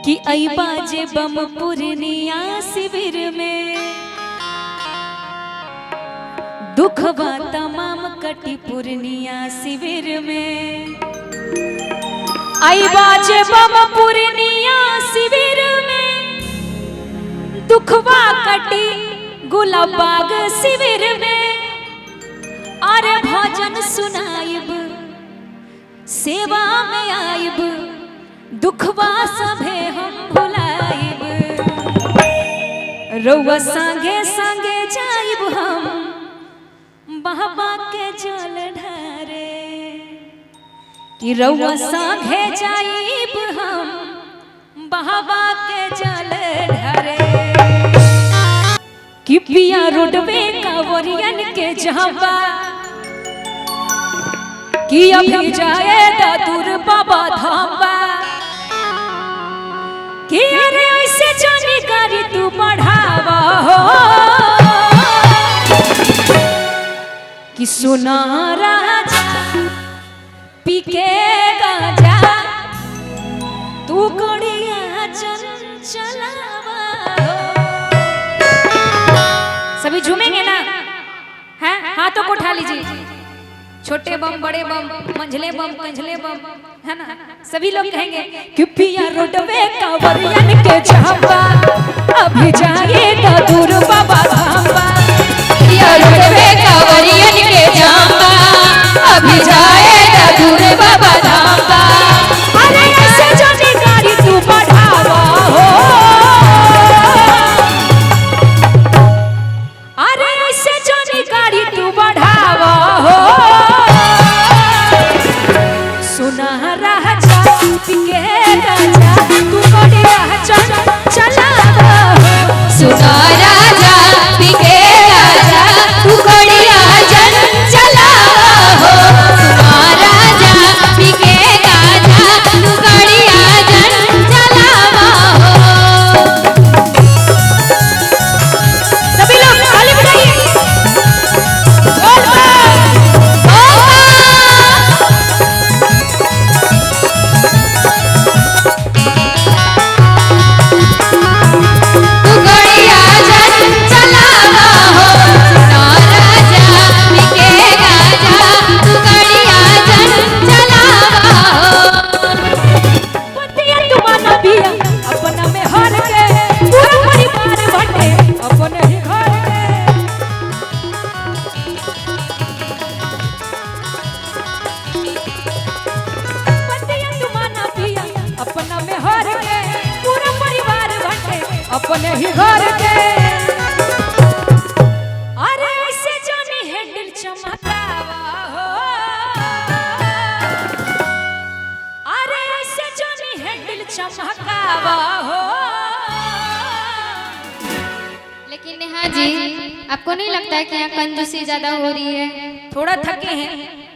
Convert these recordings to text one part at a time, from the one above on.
कि आई बाजे बम पूर्णिया शिविर में दुखवा तमाम कटी पूर्णिया शिविर में। आई बाजे बम पूर्णिया शिविर में दुखवा कटी गुलाबाग शिविर में। अरे भजन सुनाइब सेवा में आइब दुखवा सभे हम भुलाइब। रउआ संगे संगे जाइब हम बाबा के जल ढारे कि रउआ संगे जाइब हम बाबा के जल ढारे। कि पिया रोडवे कांवरियन के जहां कि अभी जाए दूर बाबा धाम कि अरे ऐसे जानी गाड़ी तू बढ़ावा हो कि सुना राजा पी के गाजा तू गड़िया चलावा हो। सभी झूमेंगे ना? हैं हाथों को उठा लीजिए। छोटे बम बड़े बम मंझले बम कंझले बम है ना। सभी लोग कहेंगे कि पिया रोडवे कांवरियन के जहां अभी जाएगा दूर बाबा धाम। पिया रोडवे कांवरियन के जहां अभी जाएगा दूर बाबा धाम। अरे ऐसे जानी गाड़ी तू बढ़ावा हो। अरे ऐसे जानी गाड़ी तू बढ़ावा हो। सुना राजा पिके राजा तू गड़िया चलावा हो। सुना राजा पिके राजा तू गड़िया चलावा हो। सुना राजा पिके राजा तू गड़िया चलावा हो। सभी लोग ताली बजाइए। अपना में हर के पूरा परिवार बटे अपने ही घर के। पतिया तुमाना पिया अपना में हर के पूरा परिवार बटे अपने ही घर के। अरे ऐसे जानी हैंडल चमकावा हो। अरे ऐसे जानी हैंडल चमकावा हो। लेकिन नेहा जी आपको नहीं लगता है कि यहाँ कंजूसी ज्यादा हो रही है? थोड़ा थके हैं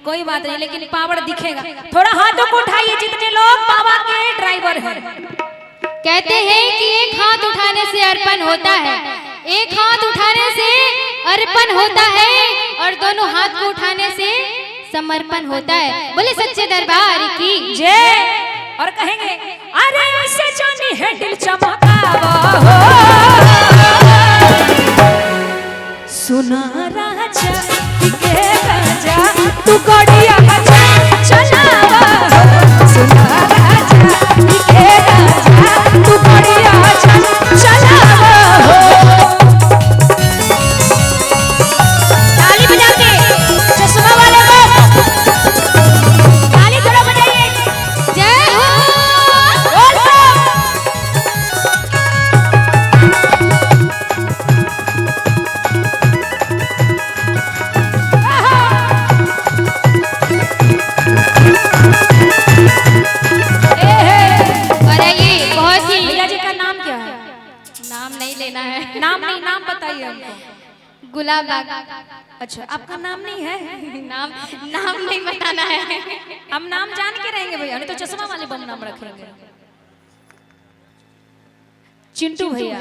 कोई बात नहीं लेकिन पावर दिखेगा। थोड़ा हाथों को उठाइए जितने लोग बाबा के ड्राइवर हैं। कहते हैं कि एक हाथ उठाने से अर्पण होता है, एक हाथ उठाने से अर्पण होता है और दोनों हाथ को उठाने से समर्पण होता है। बोले सच्चे दरबार की जय। और कहेंगे अरे ऐसे जानी हैंडल चमकावा हो। सुना राजा पिके राजा तू गड़िया चलावा हो। सुना राजा पिके राजा तू गड़िया चलावा हो। ताली बजा के चश्मा वाले को ताली थोड़ा बजाइए। जय हो। नाम नहीं, नाम बताइए हमको। गुलाब। अच्छा आपका नाम नहीं है? नाम नहीं बताना है। हम नाम जान के रहेंगे भैया, नहीं तो चश्मा वाले बम नाम रखेंगे। चिंटू भैया,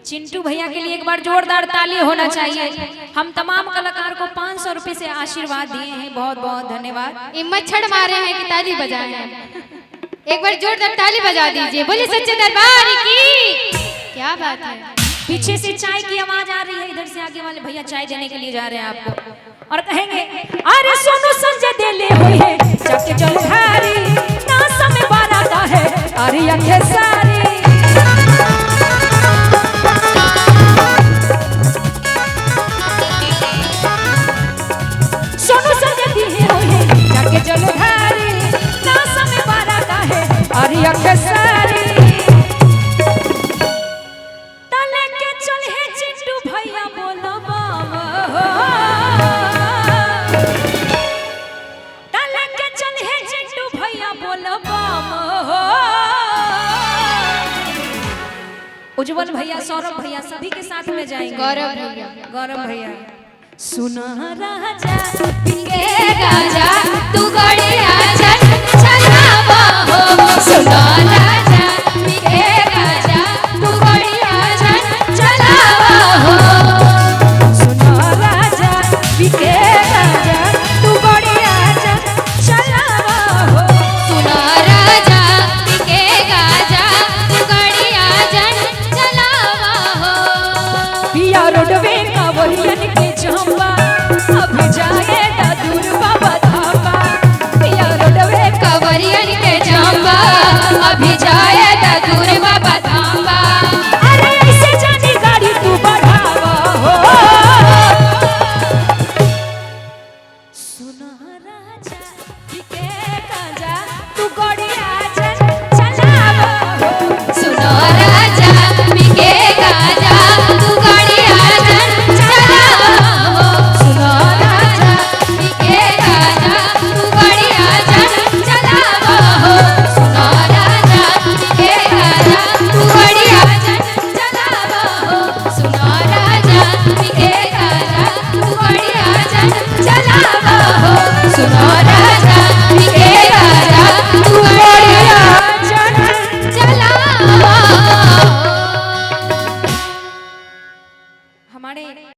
चिंटू भैया के लिए एक बार जोरदार ताली होना चाहिए। हम तमाम कलाकार को 500 रुपए से आशीर्वाद दिए हैं, बहुत बहुत धन्यवाद। मच्छर मारे हैं कि ताली बजाए हैं? एक बार जोरदार ताली बजा दीजिए, बोलिए सच्चे दरबार की। क्या बात है। पीछे से चाय की आवाज आ रही है, इधर से आगे वाले भैया चाय देने के लिए जा रहे हैं आपको और कहेंगे अरे सोनू संजय दे ले हुई है जाके चल घारी ना समय बारा का है अरे आंखें सारी। सोनू संजय दी हुई है जाके चल घारी ना समय बारा का है अरे आंखें सारी। उज्जवल भैया, सौरभ भैया सभी के साथ में जाएंगे। गौरव भैया सुना राजा पिंगे राजा तू गड़े